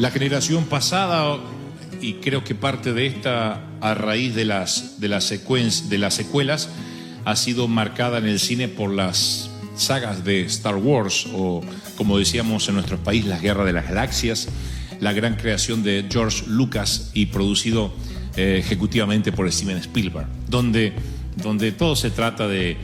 La generación pasada, y creo que parte de esta, a raíz de las secuelas, ha sido marcada en el cine por las sagas de Star Wars, o como decíamos en nuestro país, las Guerras de las Galaxias, la gran creación de George Lucas y producido ejecutivamente por Steven Spielberg, donde todo se trata de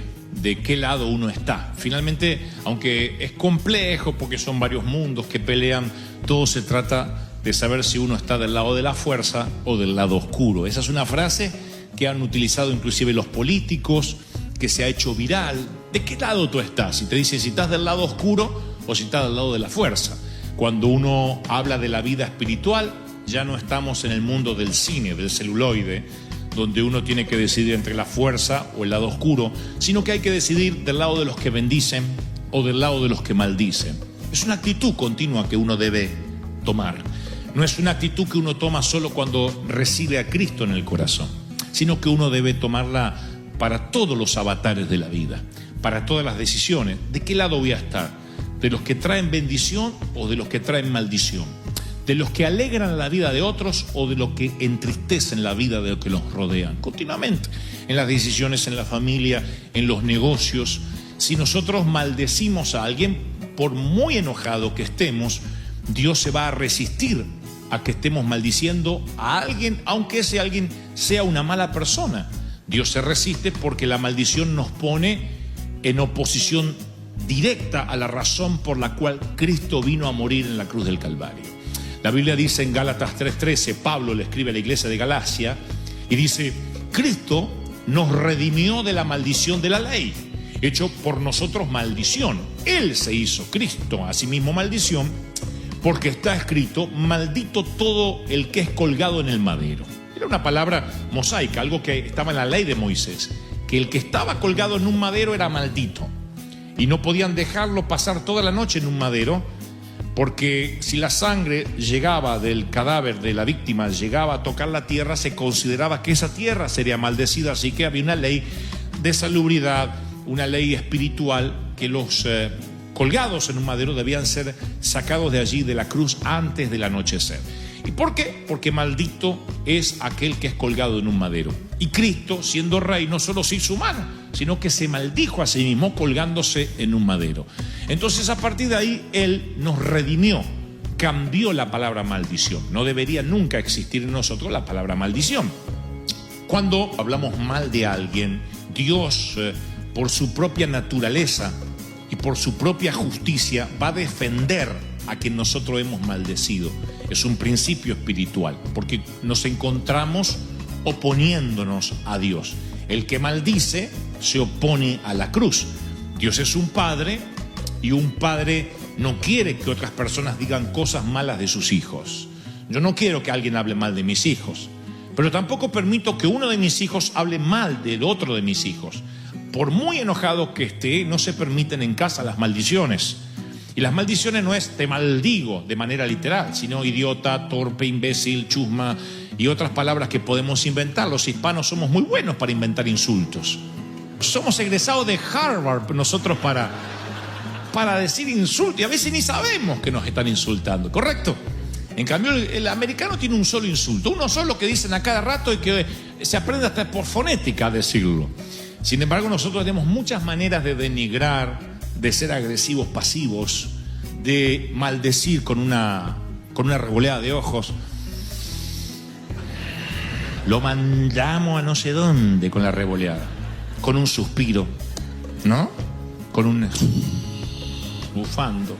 qué lado uno está. Finalmente, aunque es complejo porque son varios mundos que pelean, todo se trata de saber si uno está del lado de la fuerza o del lado oscuro. Esa es una frase que han utilizado inclusive los políticos, que se ha hecho viral. ¿De qué lado tú estás? Y te dicen si estás del lado oscuro o si estás del lado de la fuerza. Cuando uno habla de la vida espiritual, ya no estamos en el mundo del cine, del celuloide, donde uno tiene que decidir entre la fuerza o el lado oscuro, sino que hay que decidir del lado de los que bendicen o del lado de los que maldicen. Es una actitud continua que uno debe tomar. No es una actitud que uno toma solo cuando recibe a Cristo en el corazón, sino que uno debe tomarla para todos los avatares de la vida, para todas las decisiones. ¿De qué lado voy a estar? ¿De los que traen bendición o de los que traen maldición? ¿De los que alegran la vida de otros o de los que entristecen la vida de los que los rodean? Continuamente, en las decisiones, en la familia, en los negocios. Si nosotros maldecimos a alguien, por muy enojado que estemos, Dios se va a resistir a que estemos maldiciendo a alguien, aunque ese alguien sea una mala persona. Dios se resiste porque la maldición nos pone en oposición directa a la razón por la cual Cristo vino a morir en la cruz del Calvario. La Biblia dice en Gálatas 3:13, Pablo le escribe a la iglesia de Galacia y dice: Cristo nos redimió de la maldición de la ley, hecho por nosotros maldición. Él se hizo, Cristo, a sí mismo maldición, porque está escrito: maldito todo el que es colgado en el madero. Era una palabra mosaica, algo que estaba en la ley de Moisés, que el que estaba colgado en un madero era maldito y no podían dejarlo pasar toda la noche en un madero, porque si la sangre llegaba del cadáver de la víctima, llegaba a tocar la tierra, se consideraba que esa tierra sería maldecida. Así que había una ley de salubridad, una ley espiritual, que los colgados en un madero debían ser sacados de allí, de la cruz, antes del anochecer. ¿Y por qué? Porque maldito es aquel que es colgado en un madero. Y Cristo, siendo rey, no solo se hizo humano, sino que se maldijo a sí mismo colgándose en un madero. Entonces, a partir de ahí, Él nos redimió, cambió la palabra maldición. No debería nunca existir en nosotros la palabra maldición. Cuando hablamos mal de alguien, Dios, por su propia naturaleza y por su propia justicia, va a defender a quien nosotros hemos maldecido. Es un principio espiritual, porque nos encontramos oponiéndonos a Dios. El que maldice se opone a la cruz. Dios es un padre, y un padre no quiere que otras personas digan cosas malas de sus hijos. Yo no quiero que alguien hable mal de mis hijos, pero tampoco permito que uno de mis hijos hable mal del otro de mis hijos. Por muy enojado que esté, no se permiten en casa las maldiciones. Y las maldiciones no es te maldigo de manera literal, sino idiota, torpe, imbécil, chusma y otras palabras que podemos inventar. Los hispanos somos muy buenos para inventar insultos. Somos egresados de Harvard nosotros para decir insultos, y a veces ni sabemos que nos están insultando, ¿correcto? En cambio, el americano tiene un solo insulto, uno solo que dicen a cada rato y que se aprende hasta por fonética a decirlo. Sin embargo, nosotros tenemos muchas maneras de denigrar, de ser agresivos pasivos, de maldecir con una revoleada de ojos. Lo mandamos a no sé dónde con la revoleada, con un suspiro, ¿no? Con un bufando.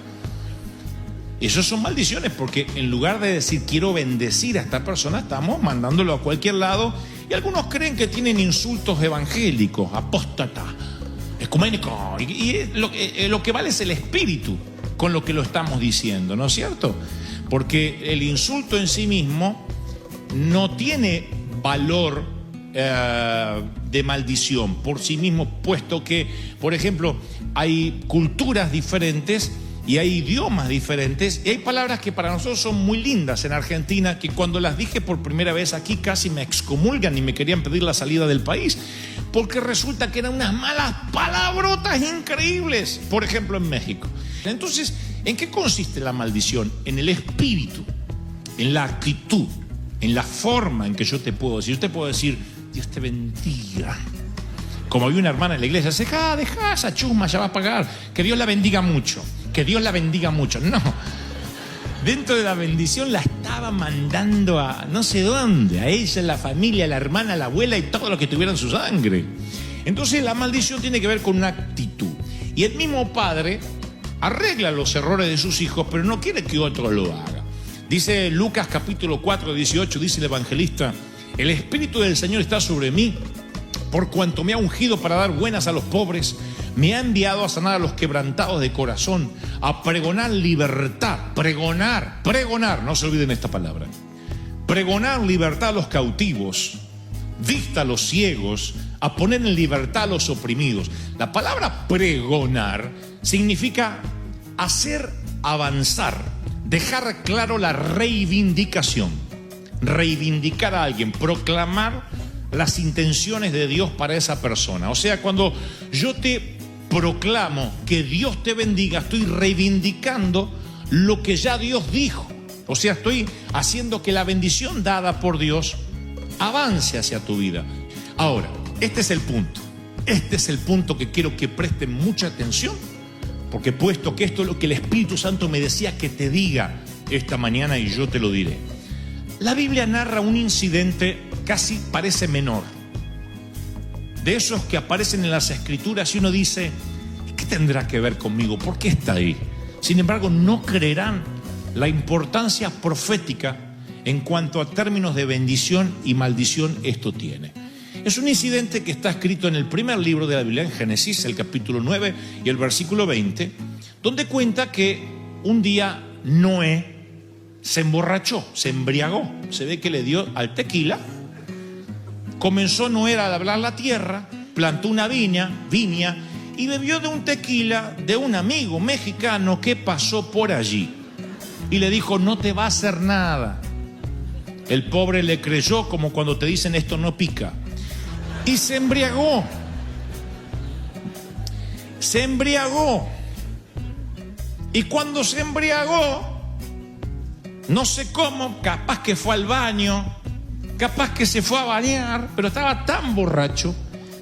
Esas son maldiciones, porque en lugar de decir quiero bendecir a esta persona, estamos mandándolo a cualquier lado, y algunos creen que tienen insultos evangélicos, apóstata, ecuménico, y lo que vale es el espíritu con lo que lo estamos diciendo, ¿no es cierto? Porque el insulto en sí mismo no tiene valor de maldición por sí mismo, puesto que, por ejemplo, hay culturas diferentes y hay idiomas diferentes, y hay palabras que para nosotros son muy lindas en Argentina, que cuando las dije por primera vez aquí casi me excomulgan y me querían pedir la salida del país, porque resulta que eran unas malas palabrotas increíbles, por ejemplo en México. Entonces, ¿en qué consiste la maldición? En el espíritu. en la actitud, en la forma en que yo te puedo decir. Yo te puedo decir, Dios te bendiga. Como había una hermana en la iglesia, deja esa chusma, ya va a pagar. Que Dios la bendiga mucho, que Dios la bendiga mucho. No, dentro de la bendición la estaba mandando a no sé dónde, a ella, la familia, la hermana, la abuela y todo lo que tuviera en su sangre. Entonces la maldición tiene que ver con una actitud. Y el mismo padre arregla los errores de sus hijos, pero no quiere que otro lo haga. Dice Lucas capítulo 4, 18, dice el evangelista: el Espíritu del Señor está sobre mí, por cuanto me ha ungido para dar buenas a los pobres, me ha enviado a sanar a los quebrantados de corazón, a pregonar libertad, pregonar, no se olviden esta palabra, pregonar libertad a los cautivos, vista a los ciegos, a poner en libertad a los oprimidos. La palabra pregonar significa hacer avanzar, dejar claro la reivindicación, reivindicar a alguien, proclamar las intenciones de Dios para esa persona. O sea, cuando yo te proclamo que Dios te bendiga, estoy reivindicando lo que ya Dios dijo. O sea, estoy haciendo que la bendición dada por Dios avance hacia tu vida. Ahora, este es el punto. Este es el punto que quiero que presten mucha atención, porque puesto que esto es lo que el Espíritu Santo me decía que te diga esta mañana, y yo te lo diré. La Biblia narra un incidente casi parece menor, de esos que aparecen en las Escrituras y uno dice, ¿qué tendrá que ver conmigo? ¿Por qué está ahí? Sin embargo, no creerán la importancia profética en cuanto a términos de bendición y maldición esto tiene. Es un incidente que está escrito en el primer libro de la Biblia, en Génesis, el capítulo 9 y el versículo 20, donde cuenta que un día Noé se emborrachó, se embriagó, se ve que le dio al tequila. Comenzó Noé a labrar la tierra, plantó una viña y bebió de un tequila de un amigo mexicano que pasó por allí y le dijo, no te va a hacer nada. El pobre le creyó, como cuando te dicen esto no pica, y se embriagó. Y cuando se embriagó, no sé cómo, capaz que fue al baño, capaz que se fue a bañar, pero estaba tan borracho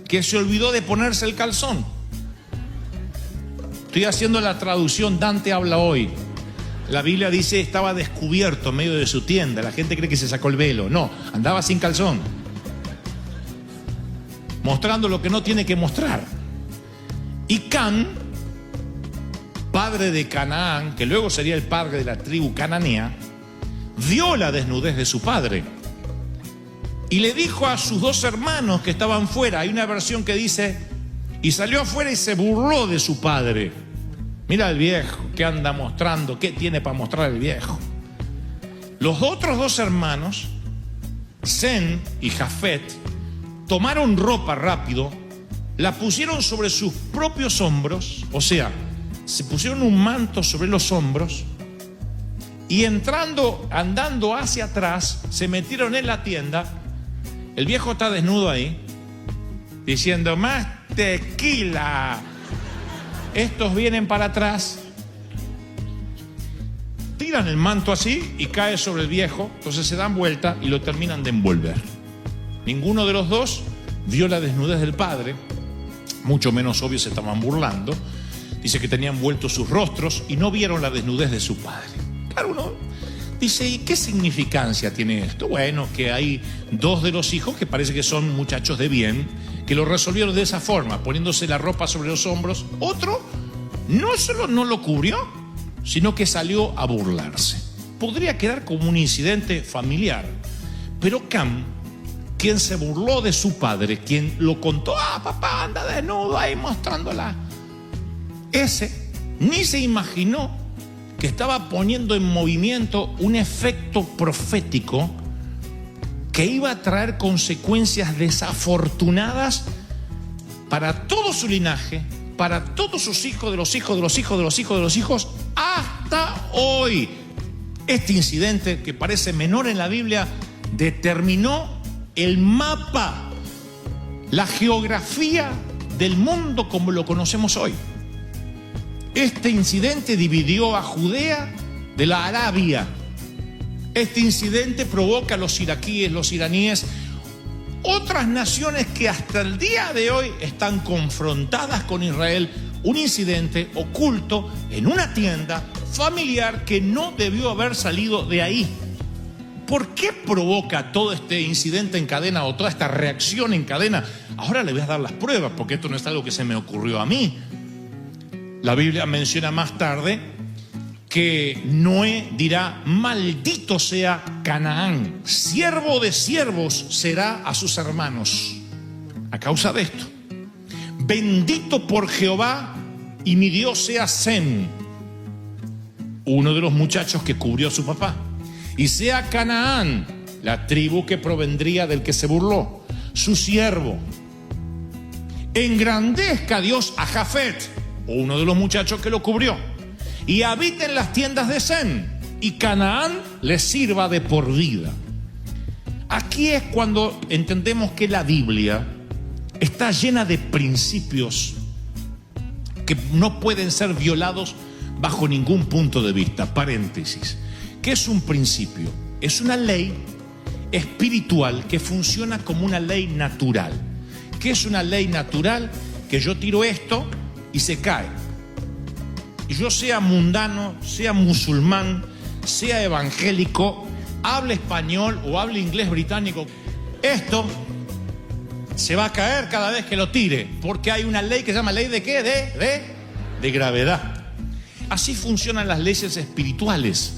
que se olvidó de ponerse el calzón. Estoy haciendo la traducción Dante habla hoy. La Biblia dice estaba descubierto en medio de su tienda. La gente cree que se sacó el velo. No, andaba sin calzón, mostrando lo que no tiene que mostrar. Y Cam, padre de Canaán, que luego sería el padre de la tribu cananea, vio la desnudez de su padre y le dijo a sus dos hermanos que estaban fuera. Hay una versión que dice, y salió afuera y se burló de su padre. Mira el viejo, ¿qué anda mostrando? ¿Qué tiene para mostrar el viejo? Los otros dos hermanos, Sem y Jafet, tomaron ropa rápido, la pusieron sobre sus propios hombros, o sea, se pusieron un manto sobre los hombros y andando hacia atrás, se metieron en la tienda. El viejo está desnudo ahí, diciendo, más tequila. Estos vienen para atrás, tiran el manto así y cae sobre el viejo. Entonces se dan vuelta y lo terminan de envolver. Ninguno de los dos vio la desnudez del padre, mucho menos obvio se estaban burlando. Dice que tenían vueltos sus rostros y no vieron la desnudez de su padre. Claro, uno dice, ¿y qué significancia tiene esto? Bueno, que hay dos de los hijos que parece que son muchachos de bien, que lo resolvieron de esa forma, poniéndose la ropa sobre los hombros. Otro no solo no lo cubrió, sino que salió a burlarse. Podría quedar como un incidente familiar, pero Cam, quien se burló de su padre, quien lo contó, papá anda desnudo ahí mostrándola, ese ni se imaginó que estaba poniendo en movimiento un efecto profético que iba a traer consecuencias desafortunadas para todo su linaje, para todos sus hijos, de los hijos, de los hijos, de los hijos, de los hijos, hasta hoy. Este incidente, que parece menor en la Biblia, determinó el mapa, la geografía del mundo como lo conocemos hoy. Este incidente dividió a Judea de la Arabia. Este incidente provoca a los iraquíes, los iraníes, otras naciones que hasta el día de hoy están confrontadas con Israel, un incidente oculto en una tienda familiar que no debió haber salido de ahí. ¿Por qué provoca todo este incidente en cadena o toda esta reacción en cadena? Ahora le voy a dar las pruebas, porque esto no es algo que se me ocurrió a mí. La Biblia menciona más tarde que Noé dirá: maldito sea Canaán, siervo de siervos será a sus hermanos. A causa de esto, bendito por Jehová y mi Dios sea Sem, uno de los muchachos que cubrió a su papá, y sea Canaán, la tribu que provendría del que se burló, su siervo. Engrandezca Dios a Jafet, uno de los muchachos que lo cubrió, y habita en las tiendas de Sem, y Canaán le sirva de por vida. Aquí es cuando entendemos que la Biblia está llena de principios que no pueden ser violados bajo ningún punto de vista. Paréntesis. ¿Qué es un principio? Es una ley espiritual que funciona como una ley natural. ¿Qué es una ley natural? Que yo tiro esto y se cae. Y yo, sea mundano, sea musulmán, sea evangélico, hable español o hable inglés británico, esto se va a caer cada vez que lo tire, porque hay una ley que se llama ley de ¿qué? De gravedad. Así funcionan las leyes espirituales.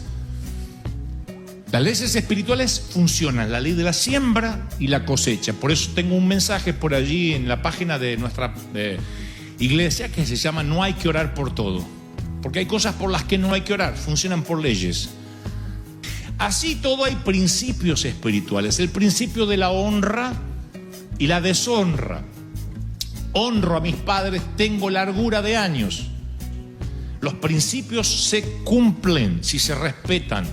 Las leyes espirituales funcionan, la ley de la siembra y la cosecha. Por eso tengo un mensaje por allí en la página de nuestra iglesia que se llama No hay que orar por todo, porque hay cosas por las que no hay que orar, funcionan por leyes. Así todo hay principios espirituales, el principio de la honra y la deshonra. Honro a mis padres, tengo largura de años. Los principios se cumplen si se respetan.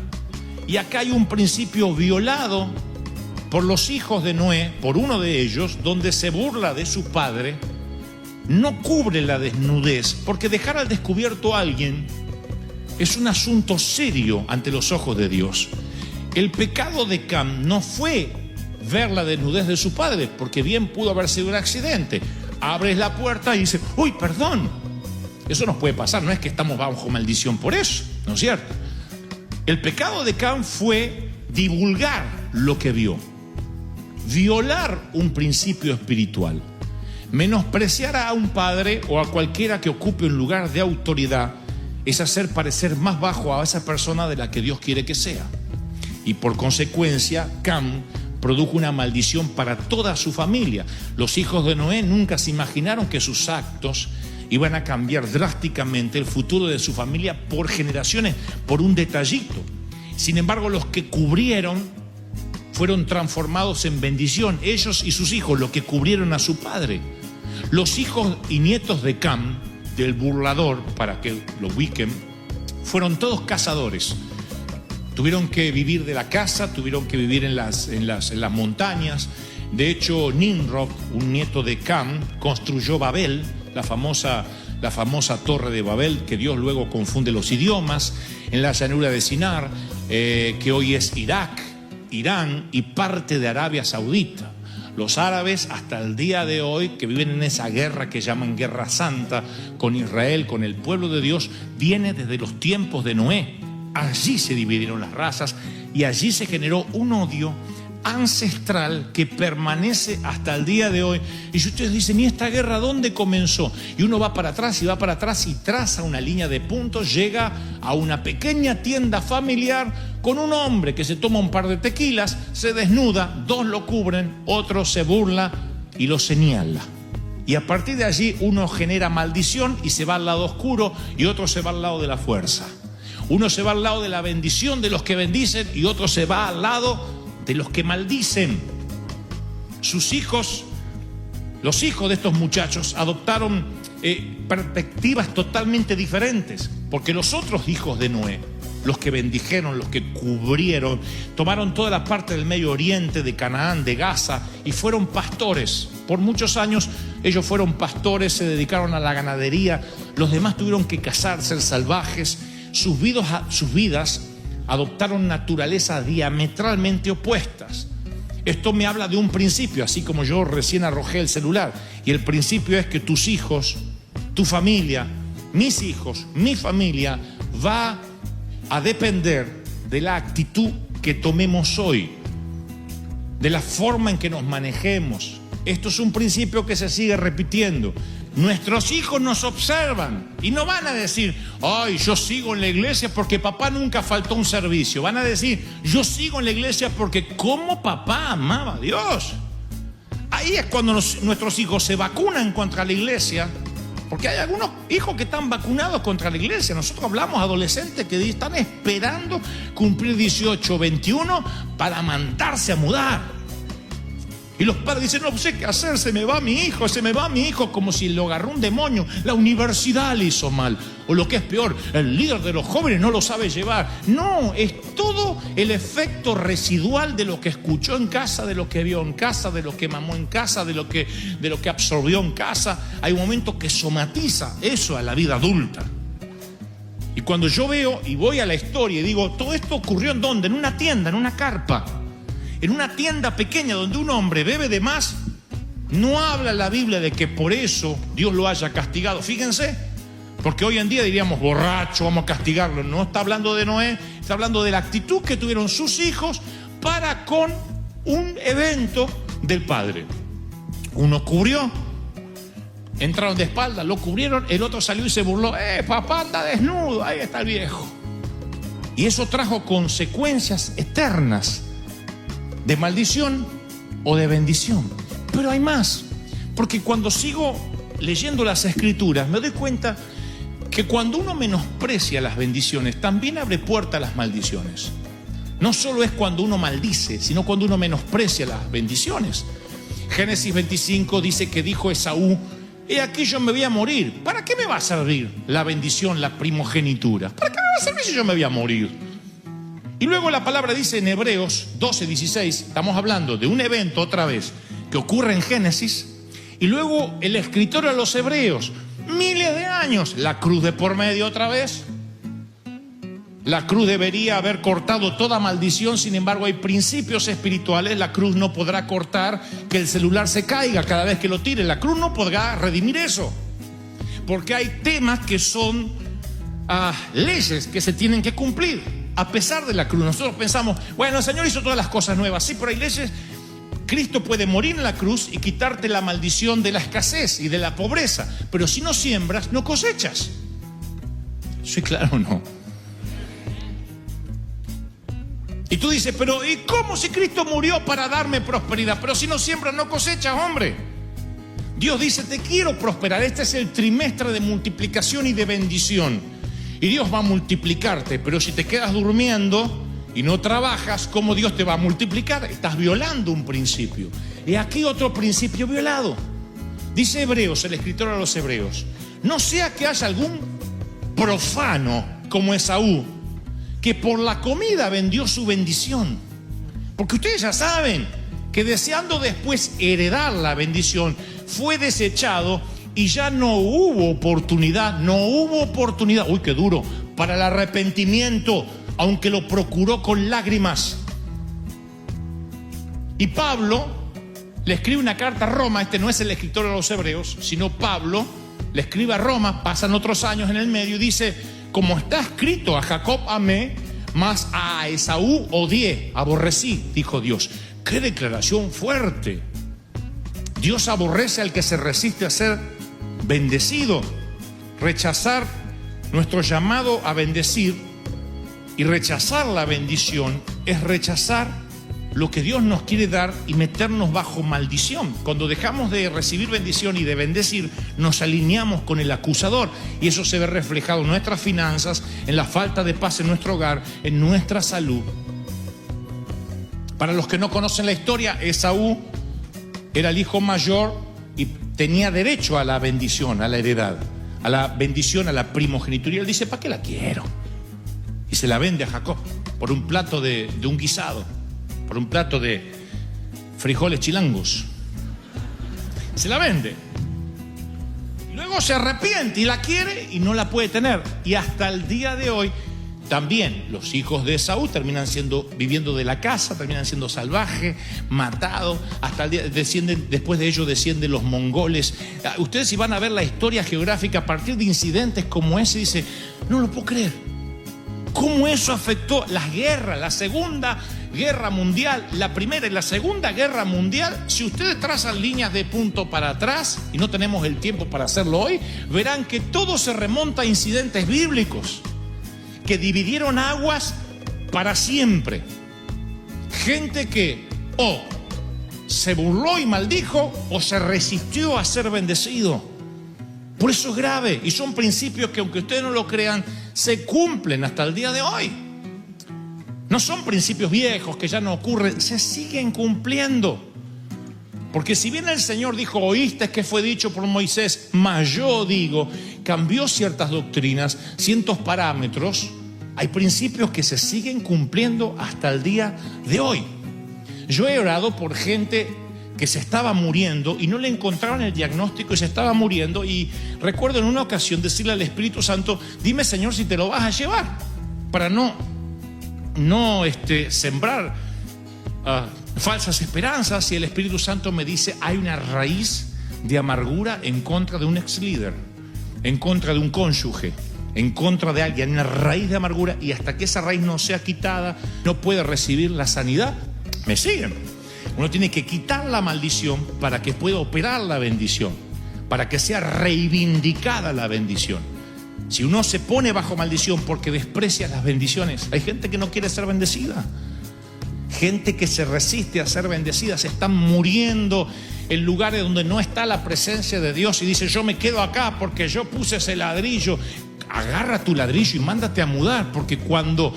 Y acá hay un principio violado por los hijos de Noé, por uno de ellos, donde se burla de su padre. No cubre la desnudez, porque dejar al descubierto a alguien es un asunto serio ante los ojos de Dios. El pecado de Cam no fue ver la desnudez de su padre, porque bien pudo haber sido un accidente. Abres la puerta y dices: uy, perdón. Eso nos puede pasar, no es que estamos bajo maldición por eso, ¿no es cierto? El pecado de Cam fue divulgar lo que vio, violar un principio espiritual, menospreciar a un padre o a cualquiera que ocupe un lugar de autoridad. Es hacer parecer más bajo a esa persona de la que Dios quiere que sea. Y por consecuencia, Cam produjo una maldición para toda su familia. Los hijos de Noé nunca se imaginaron que sus actos iban a cambiar drásticamente el futuro de su familia por generaciones, por un detallito. Sin embargo, los que cubrieron fueron transformados en bendición. Ellos y sus hijos, los que cubrieron a su padre. Los hijos y nietos de Cam, del burlador, para que lo ubiquen, fueron todos cazadores. Tuvieron que vivir de la caza, tuvieron que vivir en las montañas. De hecho, Nimrod, un nieto de Cam, construyó Babel, la famosa torre de Babel, que Dios luego confunde los idiomas, en la llanura de Sinar, que hoy es Irak, Irán y parte de Arabia Saudita. Los árabes hasta el día de hoy, que viven en esa guerra que llaman Guerra Santa con Israel, con el pueblo de Dios, viene desde los tiempos de Noé. Allí se dividieron las razas y allí se generó un odio ancestral que permanece hasta el día de hoy. Y si ustedes dicen: ¿y esta guerra dónde comenzó? Y uno va para atrás y va para atrás y traza una línea de puntos, llega a una pequeña tienda familiar con un hombre que se toma un par de tequilas, se desnuda, dos lo cubren, otro se burla y lo señala. Y a partir de allí uno genera maldición y se va al lado oscuro, y otro se va al lado de la fuerza. Uno se va al lado de la bendición de los que bendicen y otro se va al lado de los que maldicen. Sus hijos, los hijos de estos muchachos, adoptaron perspectivas totalmente diferentes, porque los otros hijos de Noé, los que bendijeron, los que cubrieron, tomaron toda la parte del Medio Oriente, de Canaán, de Gaza, y fueron pastores. Por muchos años ellos fueron pastores, se dedicaron a la ganadería. Los demás tuvieron que cazar, ser salvajes. Sus vidas adoptaron naturalezas diametralmente opuestas. Esto me habla de un principio, así como yo recién arrojé el celular. Y el principio es que tus hijos, tu familia, mis hijos, mi familia, va a depender de la actitud que tomemos hoy, de la forma en que nos manejemos. Esto es un principio que se sigue repitiendo. Nuestros hijos nos observan y no van a decir, ay, yo sigo en la iglesia porque papá nunca faltó un servicio. Van a decir, yo sigo en la iglesia porque como papá amaba a Dios. Ahí es cuando nuestros hijos se vacunan contra la iglesia, porque hay algunos hijos que están vacunados contra la iglesia. Nosotros hablamos adolescentes que están esperando cumplir 18 o 21 para mandarse a mudar. Y los padres dicen, no sé qué hacer, se me va mi hijo, como si lo agarró un demonio. La universidad le hizo mal. O lo que es peor, el líder de los jóvenes no lo sabe llevar. No, es todo el efecto residual de lo que escuchó en casa, de lo que vio en casa, de lo que mamó en casa, de lo que absorbió en casa. Hay un momento que somatiza eso a la vida adulta. Y cuando yo veo y voy a la historia y digo, todo esto ocurrió ¿en dónde? En una tienda, en una carpa. En una tienda pequeña donde un hombre bebe de más, no habla la Biblia de que por eso Dios lo haya castigado. Fíjense, porque hoy en día diríamos borracho, vamos a castigarlo. No está hablando de Noé, está hablando de la actitud que tuvieron sus hijos para con un evento del padre. Uno cubrió, entraron de espalda, lo cubrieron, el otro salió y se burló. Papá anda desnudo, ahí está el viejo. Y eso trajo consecuencias eternas de maldición o de bendición. Pero hay más, porque cuando sigo leyendo las escrituras me doy cuenta que cuando uno menosprecia las bendiciones también abre puerta a las maldiciones. No solo es cuando uno maldice, sino cuando uno menosprecia las bendiciones. Génesis 25 dice que dijo Esaú, he aquí yo me voy a morir. ¿Para qué me va a servir la bendición, la primogenitura? ¿Para qué me va a servir si yo me voy a morir? Y luego la palabra dice en Hebreos 12:16, estamos hablando de un evento otra vez que ocurre en Génesis, y luego el escritor a los hebreos, miles de años, la cruz de por medio otra vez. La cruz debería haber cortado toda maldición, sin embargo hay principios espirituales, la cruz no podrá cortar que el celular se caiga cada vez que lo tire, la cruz no podrá redimir eso, porque hay temas que son leyes que se tienen que cumplir. A pesar de la cruz, nosotros pensamos, bueno, el Señor hizo todas las cosas nuevas. Sí, pero hay leyes. Cristo puede morir en la cruz y quitarte la maldición de la escasez y de la pobreza. Pero si no siembras, no cosechas. ¿Soy claro o no? Y tú dices, pero ¿y cómo si Cristo murió para darme prosperidad? Pero si no siembras, no cosechas, hombre. Dios dice, te quiero prosperar. Este es el trimestre de multiplicación y de bendición. Y Dios va a multiplicarte, pero si te quedas durmiendo y no trabajas, ¿cómo Dios te va a multiplicar? Estás violando un principio. Y aquí otro principio violado. Dice Hebreos, el escritor a los Hebreos, no sea que haya algún profano como Esaú, que por la comida vendió su bendición. Porque ustedes ya saben que deseando después heredar la bendición, fue desechado y ya no hubo oportunidad, uy, qué duro, para el arrepentimiento, aunque lo procuró con lágrimas. Y Pablo le escribe una carta a Roma, este no es el escritor de los Hebreos, sino Pablo le escribe a Roma, pasan otros años en el medio y dice, como está escrito, a Jacob amé, mas a Esaú odié, aborrecí, dijo Dios. ¡Qué declaración fuerte! Dios aborrece al que se resiste a ser bendecido. Rechazar nuestro llamado a bendecir y rechazar la bendición es rechazar lo que Dios nos quiere dar y meternos bajo maldición. Cuando dejamos de recibir bendición y de bendecir, nos alineamos con el acusador y eso se ve reflejado en nuestras finanzas, en la falta de paz en nuestro hogar, en nuestra salud. Para los que no conocen la historia, Esaú era el hijo mayor y tenía derecho a la bendición, a la heredad, a la bendición, a la primogenitura. Y él dice, ¿para qué la quiero? Y se la vende a Jacob por un plato de un guisado, por un plato de frijoles chilangos. Se la vende. Y luego se arrepiente y la quiere y no la puede tener. Y hasta el día de hoy También los hijos de Esaú terminan viviendo de la caza, terminan siendo salvajes, matados, hasta el día después de ellos descienden los mongoles. Ustedes, si van a ver la historia geográfica a partir de incidentes como ese, dice, no lo puedo creer. ¿Cómo eso afectó las guerras? La Segunda Guerra Mundial, la Primera y la Segunda Guerra Mundial. Si ustedes trazan líneas de punto para atrás, y no tenemos el tiempo para hacerlo hoy, verán que todo se remonta a incidentes bíblicos que dividieron aguas para siempre. Gente que o se burló y maldijo o se resistió a ser bendecido. Por eso es grave, y son principios que, aunque ustedes no lo crean, se cumplen hasta el día de hoy. No son principios viejos que ya no ocurren, se siguen cumpliendo. Porque si bien el Señor dijo, oíste que fue dicho por Moisés, mas yo digo, cambió ciertas doctrinas, ciertos parámetros, hay principios que se siguen cumpliendo hasta el día de hoy. Yo he orado por gente que se estaba muriendo y no le encontraban el diagnóstico y se estaba muriendo, y recuerdo en una ocasión decirle al Espíritu Santo, dime, Señor, si te lo vas a llevar, para no sembrar falsas esperanzas. Y el Espíritu Santo me dice, hay una raíz de amargura en contra de un ex líder, en contra de un cónyuge, en contra de alguien, una raíz de amargura, y hasta que esa raíz no sea quitada no puede recibir la sanidad. ¿Me siguen? Uno tiene que quitar la maldición para que pueda operar la bendición, para que sea reivindicada la bendición. Si uno se pone bajo maldición porque desprecia las bendiciones, hay gente que no quiere ser bendecida, gente que se resiste a ser bendecida, se están muriendo en lugares donde no está la presencia de Dios, y dice, yo me quedo acá porque yo puse ese ladrillo. Agarra tu ladrillo y mándate a mudar, porque cuando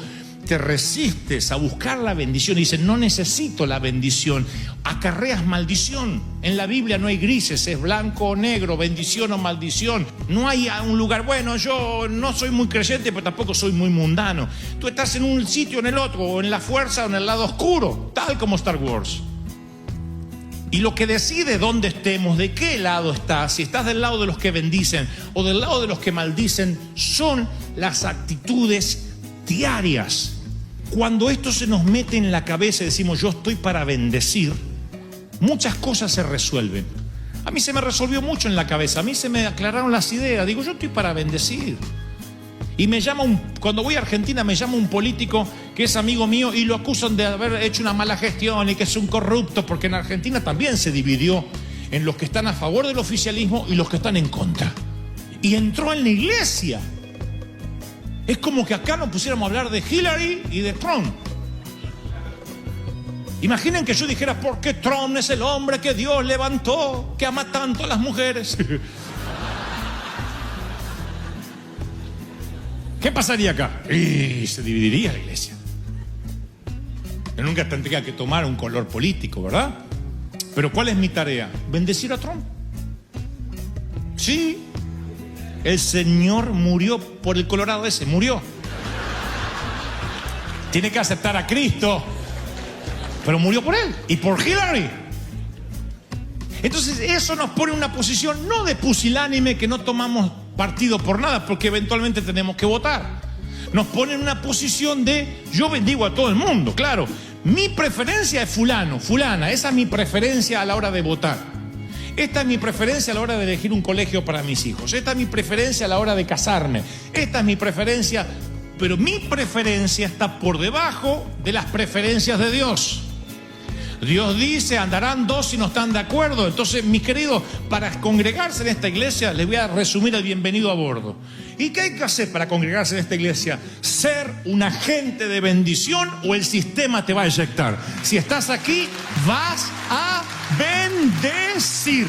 te resistes a buscar la bendición y dices, no necesito la bendición, acarreas maldición. En la Biblia no hay grises, es blanco o negro, bendición o maldición. No hay un lugar, bueno, yo no soy muy creyente, pero tampoco soy muy mundano. Tú estás en un sitio o en el otro, o en la fuerza o en el lado oscuro, tal como Star Wars. Y lo que decide dónde estemos, de qué lado estás, si estás del lado de los que bendicen o del lado de los que maldicen, son las actitudes diarias. Cuando esto se nos mete en la cabeza y decimos, yo estoy para bendecir, muchas cosas se resuelven. A mí se me resolvió mucho en la cabeza, a mí se me aclararon las ideas. Digo, yo estoy para bendecir. Y me llama cuando voy a Argentina, me llama un político que es amigo mío y lo acusan de haber hecho una mala gestión y que es un corrupto, porque en Argentina también se dividió en los que están a favor del oficialismo y los que están en contra. Y entró en la iglesia. Es como que acá nos pusiéramos a hablar de Hillary y de Trump. Imaginen que yo dijera, porque Trump es el hombre que Dios levantó, que ama tanto a las mujeres. ¿Qué pasaría acá? Y se dividiría la iglesia. Yo nunca tendría que tomar un color político, ¿verdad? Pero ¿cuál es mi tarea? ¿Bendecir a Trump? Sí. El Señor murió por el colorado ese, murió. Tiene que aceptar a Cristo, pero murió por él y por Hillary. Entonces eso nos pone en una posición no de pusilánime, que no tomamos partido por nada, porque eventualmente tenemos que votar. Nos pone en una posición de, yo bendigo a todo el mundo, claro. Mi preferencia es fulano, fulana, esa es mi preferencia a la hora de votar. Esta es mi preferencia a la hora de elegir un colegio para mis hijos. Esta es mi preferencia a la hora de casarme. Esta es mi preferencia, pero mi preferencia está por debajo de las preferencias de Dios. Dios dice, andarán dos si no están de acuerdo. Entonces, mis queridos, para congregarse en esta iglesia, les voy a resumir el bienvenido a bordo. ¿Y qué hay que hacer para congregarse en esta iglesia? Ser un agente de bendición o el sistema te va a eyectar. Si estás aquí, vas a bendecir.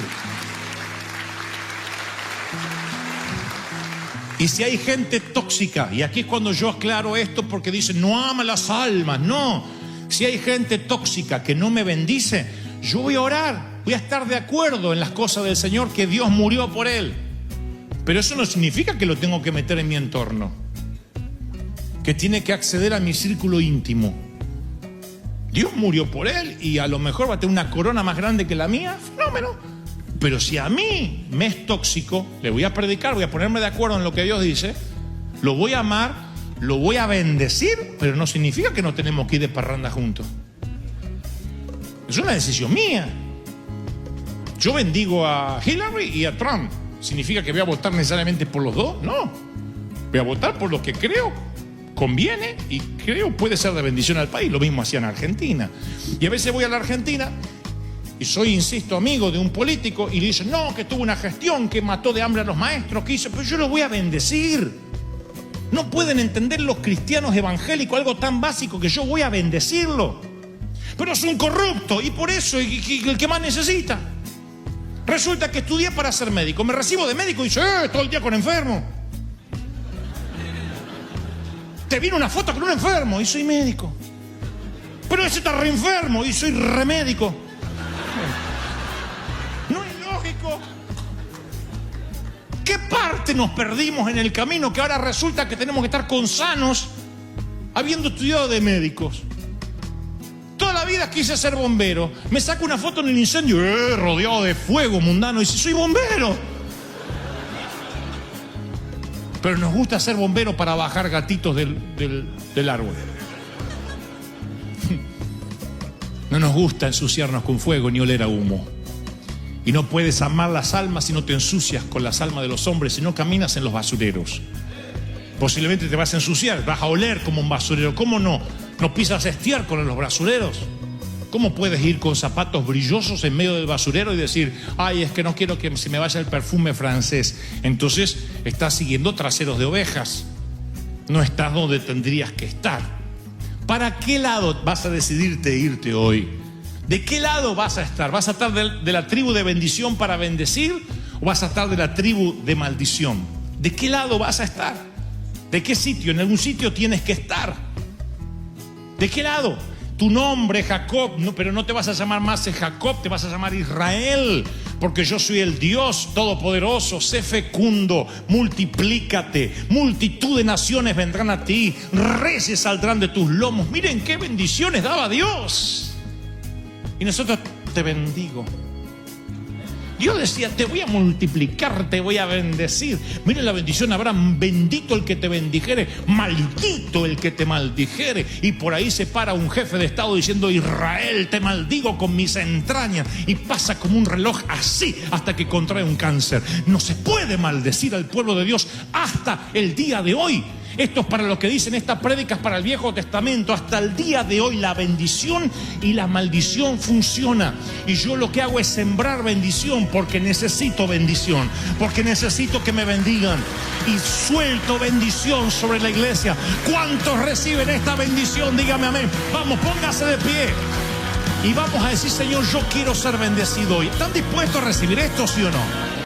Y si hay gente tóxica, y aquí es cuando yo aclaro esto, porque dicen, no ama las almas, no. Si hay gente tóxica que no me bendice, yo voy a orar, voy a estar de acuerdo en las cosas del Señor, que Dios murió por él. Pero eso no significa que lo tengo que meter en mi entorno, que tiene que acceder a mi círculo íntimo. Dios murió por él y a lo mejor va a tener una corona más grande que la mía, fenómeno. Pero si a mí me es tóxico, le voy a predicar, voy a ponerme de acuerdo en lo que Dios dice, lo voy a amar, lo voy a bendecir, pero no significa que no tenemos que ir de parranda juntos. Es una decisión mía. Yo bendigo a Hillary y a Trump. ¿Significa que voy a votar necesariamente por los dos? No. Voy a votar por los que creo conviene y creo puede ser de bendición al país. Lo mismo hacía en Argentina. Y a veces voy a la Argentina y soy, insisto, amigo de un político y le dicen, no, que tuvo una gestión, que mató de hambre a los maestros, que hizo, pero yo lo voy a bendecir. No pueden entender los cristianos evangélicos algo tan básico que yo voy a bendecirlo. Pero es un corrupto y por eso el que más necesita. Resulta que estudié para ser médico. Me recibo de médico y dice, todo el día con enfermo. Te vino una foto con un enfermo y soy médico. Pero ese está re enfermo y soy remédico. No es lógico. ¿Qué parte nos perdimos en el camino que ahora resulta que tenemos que estar con sanos habiendo estudiado de médicos? Toda la vida quise ser bombero. Me saco una foto en el incendio, rodeado de fuego mundano, y dice, soy bombero. Pero nos gusta ser bombero para bajar gatitos del árbol. No nos gusta ensuciarnos con fuego ni oler a humo. Y no puedes amar las almas si no te ensucias con las almas de los hombres, si no caminas en los basureros. Posiblemente te vas a ensuciar, vas a oler como un basurero. ¿Cómo no? ¿No pisas estiércol en los basureros? ¿Cómo puedes ir con zapatos brillosos en medio del basurero y decir, ay, es que no quiero que se me vaya el perfume francés? Entonces estás siguiendo traseros de ovejas. No estás donde tendrías que estar. ¿Para qué lado vas a decidirte irte hoy? ¿De qué lado vas a estar? ¿Vas a estar de la tribu de bendición para bendecir o vas a estar de la tribu de maldición? ¿De qué lado vas a estar? ¿De qué sitio? En algún sitio tienes que estar. ¿De qué lado? Tu nombre, Jacob, no, pero no te vas a llamar más Jacob, te vas a llamar Israel, porque yo soy el Dios todopoderoso. Sé fecundo, multiplícate, multitud de naciones vendrán a ti, reyes saldrán de tus lomos. Miren qué bendiciones daba Dios. Y nosotros, te bendigo. Dios decía, te voy a multiplicar, te voy a bendecir. Miren la bendición, Abraham, bendito el que te bendijere, maldito el que te maldijere. Y por ahí se para un jefe de Estado diciendo, Israel, te maldigo con mis entrañas. Y pasa como un reloj así hasta que contrae un cáncer. No se puede maldecir al pueblo de Dios hasta el día de hoy. Esto es para los que dicen, esta prédica es para el Viejo Testamento. Hasta el día de hoy la bendición y la maldición funciona. Y yo lo que hago es sembrar bendición porque necesito bendición, porque necesito que me bendigan. Y suelto bendición sobre la iglesia. ¿Cuántos reciben esta bendición? Dígame amén. Vamos, póngase de pie. Y vamos a decir, Señor, yo quiero ser bendecido hoy. ¿Están dispuestos a recibir esto, sí o no?